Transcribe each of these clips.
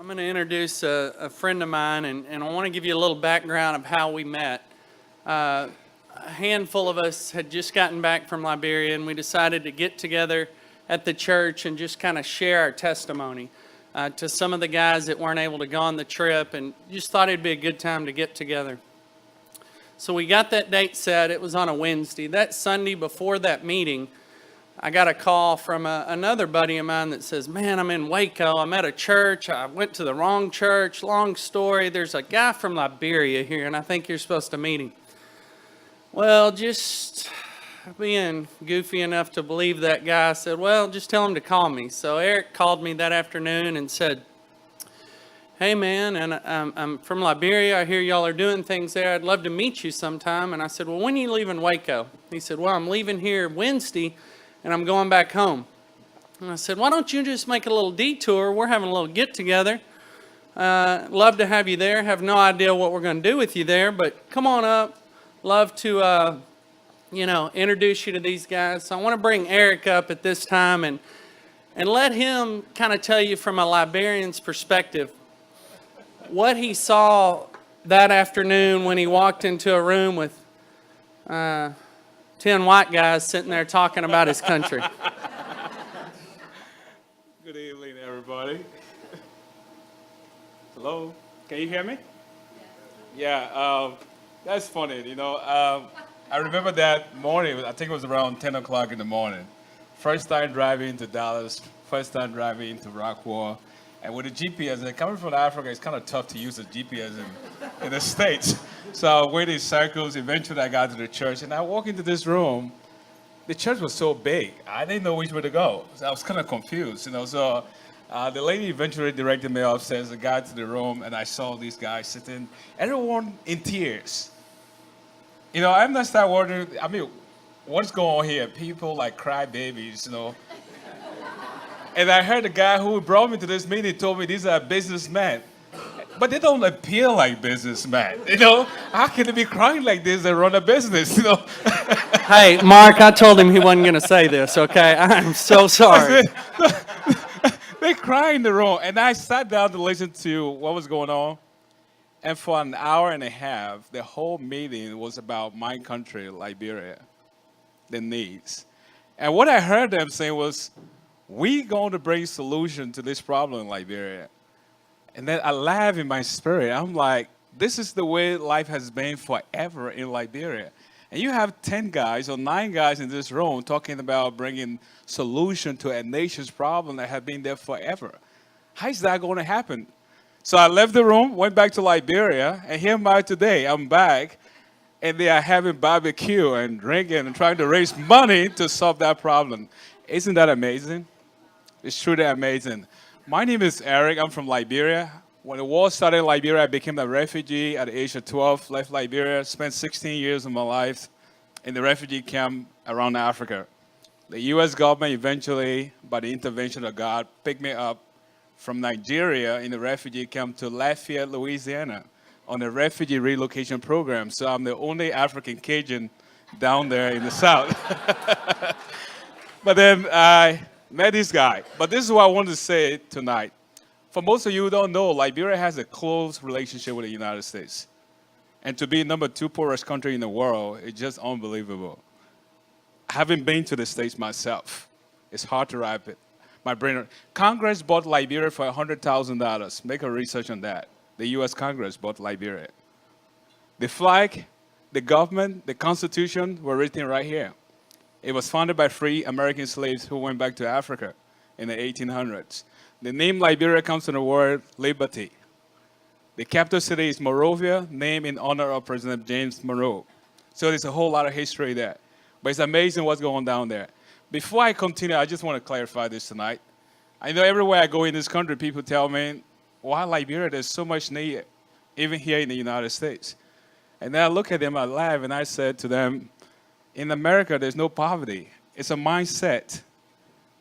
I'm going to introduce a friend of mine, and I want to give you a little background of how we met. A handful of us had just gotten back from Liberia, and we decided to get together at the church and just kind of share our testimony to some of the guys that weren't able to go on the trip, and just thought it'd be a good time to get together. So we got that date set. It was on a Wednesday. That Sunday before that meeting, I got a call from another buddy of mine that says, man, I'm in Waco. I'm at a church. I went to the wrong church. Long story. There's a guy from Liberia here, and I think you're supposed to meet him. Well, just being goofy enough to believe that guy, I said, well, just tell him to call me. So Eric called me that afternoon and said, hey, man, and I'm from Liberia. I hear y'all are doing things there. I'd love to meet you sometime. And I said, well, when are you leaving Waco? He said, well, I'm leaving here Wednesday, and I'm going back home. And I said, why don't you just make a little detour? We're having a little get-together. Love to have you there. Have no idea what we're going to do with you there, but come on up. Love to, introduce you to these guys. So I want to bring Eric up at this time and let him kind of tell you from a Liberian's perspective what he saw that afternoon when he walked into a room with 10 white guys sitting there talking about his country. Good evening, everybody. Hello, can you hear me? Yeah, that's funny, I remember that morning, I think it was around 10 o'clock in the morning. First time driving to Dallas, first time driving to Rockwall. And with the GPS, and coming from Africa, it's kind of tough to use a GPS in the States. So I went in circles. Eventually, I got to the church, and I walked into this room. The church was so big, I didn't know which way to go. So I was kind of confused, So the lady eventually directed me upstairs. I got to the room, and I saw these guys sitting, everyone in tears. I'm not start wondering. What's going on here? People like cry babies, And I heard the guy who brought me to this meeting told me these are businessmen. But they don't appear like businessmen, How can they be crying like this and run a business, Hey, Mark, I told him he wasn't going to say this, okay? I'm so sorry. They cry in the room. And I sat down to listen to what was going on. And for an hour and a half, the whole meeting was about my country, Liberia, the needs. And what I heard them saying was, we're going to bring solution to this problem in Liberia. And then I laughed in my spirit. I'm like, this is the way life has been forever in Liberia. And you have 10 guys or 9 guys in this room talking about bringing solution to a nation's problem that have been there forever. How is that going to happen? So I left the room, went back to Liberia, and here am I today. I'm back, and they are having barbecue and drinking and trying to raise money to solve that problem. Isn't that amazing? It's truly amazing. My name is Eric. I'm from Liberia. When the war started in Liberia, I became a refugee at the age of 12, left Liberia, spent 16 years of my life in the refugee camp around Africa. The U.S. government eventually, by the intervention of God, picked me up from Nigeria in the refugee camp to Lafayette, Louisiana, on a refugee relocation program. So I'm the only African Cajun down there in the South. But then I met this guy. But this is what I wanted to say tonight. For most of you who don't know, Liberia has a close relationship with the United States. And to be number 2 poorest country in the world is just unbelievable. Having been to the States myself, it's hard to wrap it. My brain. Congress bought Liberia for $100,000. Make a research on that. The U.S. Congress bought Liberia. The flag, the government, the Constitution were written right here. It was founded by free American slaves who went back to Africa in the 1800s. The name Liberia comes from the word liberty. The capital city is Monrovia, named in honor of President James Monroe. So there's a whole lot of history there. But it's amazing what's going on down there. Before I continue, I just want to clarify this tonight. I know everywhere I go in this country, people tell me, why Liberia, there's so much need, even here in the United States. And then I look at them, I laugh, and I said to them, in America, there's no poverty. It's a mindset.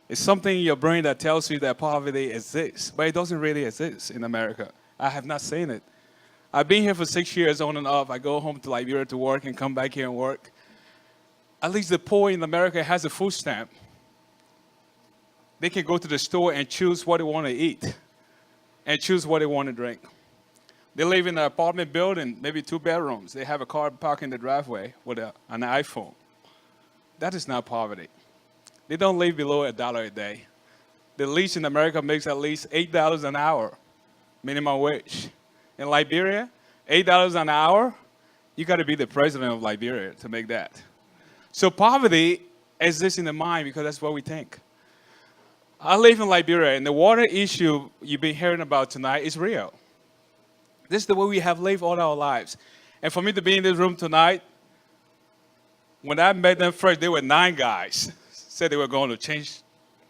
It's something in your brain that tells you that poverty exists, but it doesn't really exist in America. I have not seen it. I've been here for 6 years on and off. I go home to Liberia to work and come back here and work. At least the poor in America has a food stamp. They can go to the store and choose what they want to eat. and choose what they want to drink. They live in an apartment building, maybe 2 bedrooms. They have a car parked in the driveway with an iPhone. That is not poverty. They don't live below $1 a day. The least in America makes at least $8 an hour, minimum wage. In Liberia, $8 an hour, you got to be the president of Liberia to make that. So poverty exists in the mind because that's what we think. I live in Liberia, and the water issue you've been hearing about tonight is real. This is the way we have lived all our lives. And for me to be in this room tonight, when I met them first, they were 9 guys, said they were going to change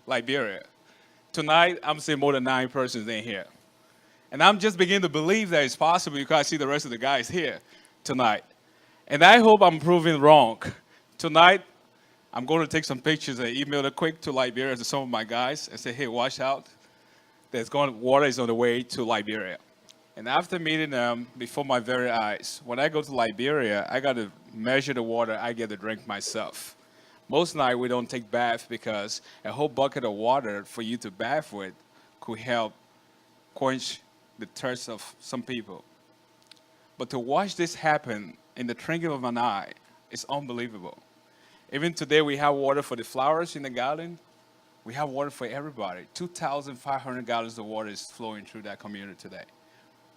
Liberia. Tonight, I'm seeing more than 9 persons in here. And I'm just beginning to believe that it's possible because I see the rest of the guys here tonight. And I hope I'm proving wrong. Tonight, I'm going to take some pictures and email it quick to Liberia to some of my guys and say, hey, watch out. Water is on the way to Liberia. And after meeting them before my very eyes, when I go to Liberia, I got to measure the water I get to drink myself. Most night we don't take bath because a whole bucket of water for you to bath with could help quench the thirst of some people. But to watch this happen in the twinkling of an eye is unbelievable. Even today we have water for the flowers in the garden. We have water for everybody. 2,500 gallons of water is flowing through that community today.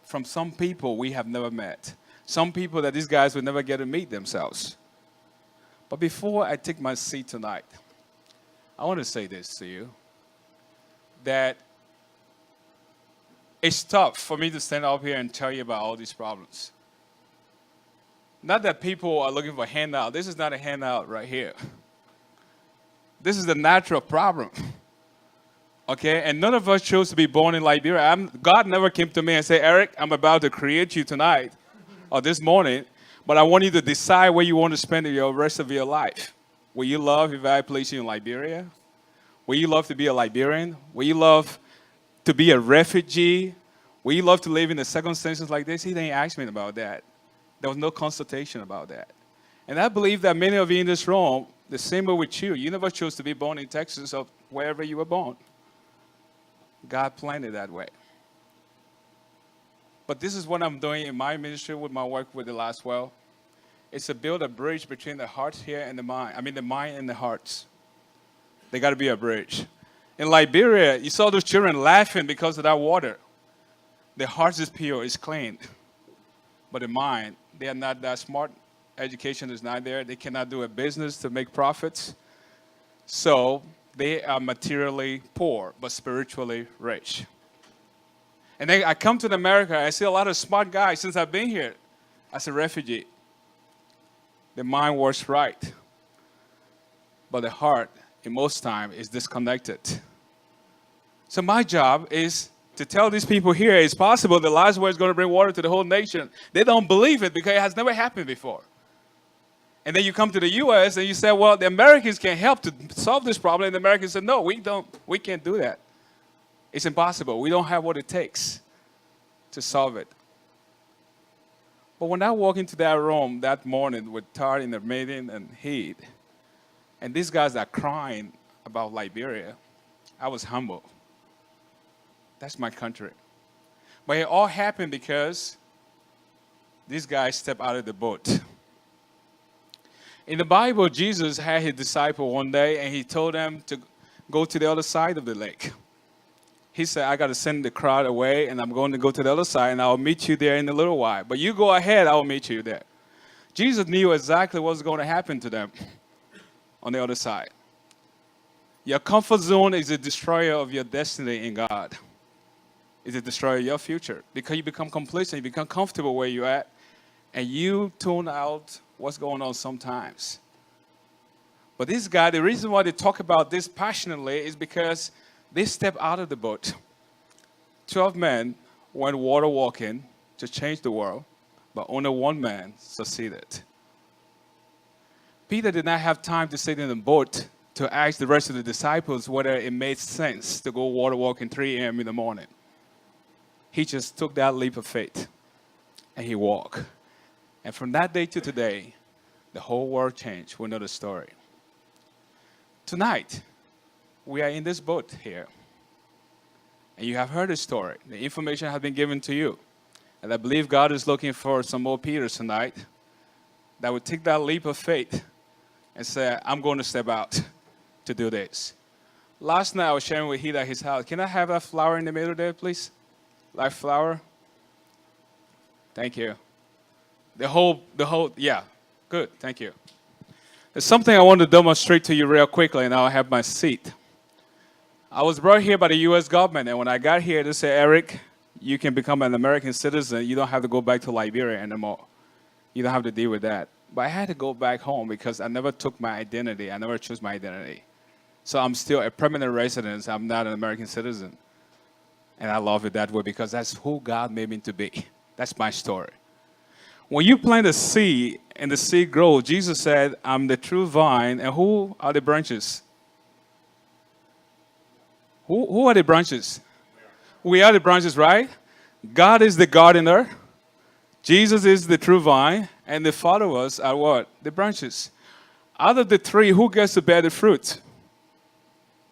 From some people we have never met. Some people that these guys would never get to meet themselves. But before I take my seat tonight, I want to say this to you, that it's tough for me to stand up here and tell you about all these problems. Not that people are looking for a handout. This is not a handout right here. This is the natural problem. Okay, and none of us chose to be born in Liberia. God never came to me and said, Eric, I'm about to create you tonight or this morning, but I want you to decide where you want to spend the rest of your life. Will you love if I place you in Liberia? Will you love to be a Liberian? Will you love to be a refugee? Will you love to live in the circumstances like this? He didn't ask me about that. There was no consultation about that. And I believe that many of you in this room, the same way with you. You never chose to be born in Texas or wherever you were born. God planned it that way. But this is what I'm doing in my ministry with my work with the Lastwell. It's to build a bridge between the hearts here and the mind. I mean, the mind and the hearts. They got to be a bridge. In Liberia, you saw those children laughing because of that water. Their hearts is pure, it's clean. But the mind, they are not that smart. Education is not there. They cannot do a business to make profits. So they are materially poor, but spiritually rich. And then I come to America, I see a lot of smart guys since I've been here as a refugee. The mind works right, but the heart, in most time, is disconnected. So my job is to tell these people here it's possible the Lastwell is going to bring water to the whole nation. They don't believe it because it has never happened before. And then you come to the U.S. and you say, well, the Americans can help to solve this problem. And the Americans say, no, we can't do that. It's impossible. We don't have what it takes to solve it. But when I walk into that room that morning with tar in the meeting and heat, and these guys are crying about Liberia, I was humble. That's my country. But it all happened because these guys stepped out of the boat. In the Bible, Jesus had his disciple one day, and he told them to go to the other side of the lake. He said, I got to send the crowd away, and I'm going to go to the other side, and I'll meet you there in a little while. But you go ahead, I'll meet you there. Jesus knew exactly what was going to happen to them on the other side. Your comfort zone is a destroyer of your destiny in God. It's a destroyer of your future. Because you become complacent, you become comfortable where you're at, and you tune out what's going on sometimes. But this guy, the reason why they talk about this passionately is because they stepped out of the boat. 12 men went water walking to change the world, but only one man succeeded. Peter did not have time to sit in the boat to ask the rest of the disciples whether it made sense to go water walking 3 a.m. in the morning. He just took that leap of faith, and he walked. And from that day to today, the whole world changed. We know the story. Tonight, we are in this boat here. And you have heard the story. The information has been given to you. And I believe God is looking for some more Peters tonight that would take that leap of faith and say, I'm going to step out to do this. Last night I was sharing with Heath at his house. Can I have that flower in the middle there, please? Live flower. Thank you. The whole, yeah, good, thank you. There's something I want to demonstrate to you real quickly, and I'll have my seat. I was brought here by the U.S. government, and when I got here, they said, Eric, you can become an American citizen. You don't have to go back to Liberia anymore. You don't have to deal with that. But I had to go back home because I never took my identity. I never chose my identity. So I'm still a permanent resident. I'm not an American citizen. And I love it that way because that's who God made me to be. That's my story. When you plant a seed and the seed grows, Jesus said, I'm the true vine. And who are the branches? Who are the branches? We are the branches, right? God is the gardener. Jesus is the true vine. And the followers are what? The branches. Out of the three, who gets to bear the fruit?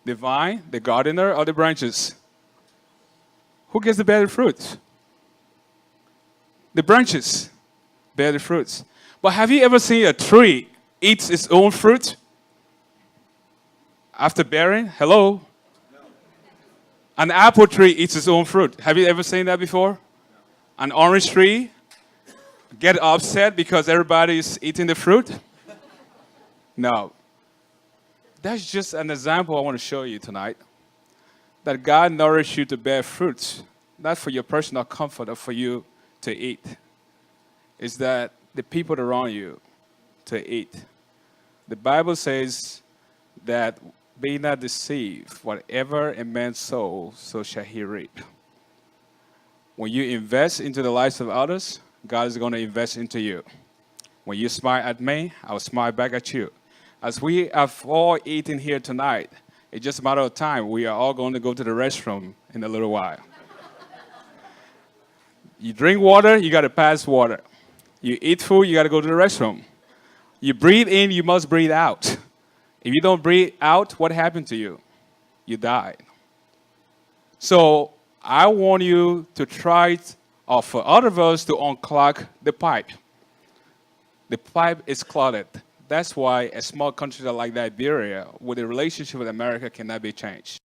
The vine, the gardener, or the branches? Who gets to bear the fruit? The branches bear the fruits. But have you ever seen a tree eat its own fruit? After bearing? Hello? No. An apple tree eats its own fruit. Have you ever seen that before? An orange tree get upset because everybody is eating the fruit? No. That's just an example I want to show you tonight. That God nourished you to bear fruits, not for your personal comfort or for you to eat. It's that the people around you to eat. The Bible says that be not deceived, whatever a man sows, so shall he reap. When you invest into the lives of others, God is going to invest into you. When you smile at me, I'll smile back at you. As we have all eaten here tonight, it's just a matter of time. We are all going to go to the restroom in a little while. You drink water, you got to pass water. You eat food, you got to go to the restroom. You breathe in, you must breathe out. If you don't breathe out, what happened to you? You died. So I want you to try, or for other of us to unclog the pipe. The pipe is clogged. That's why a small country like Liberia, with a relationship with America, cannot be changed.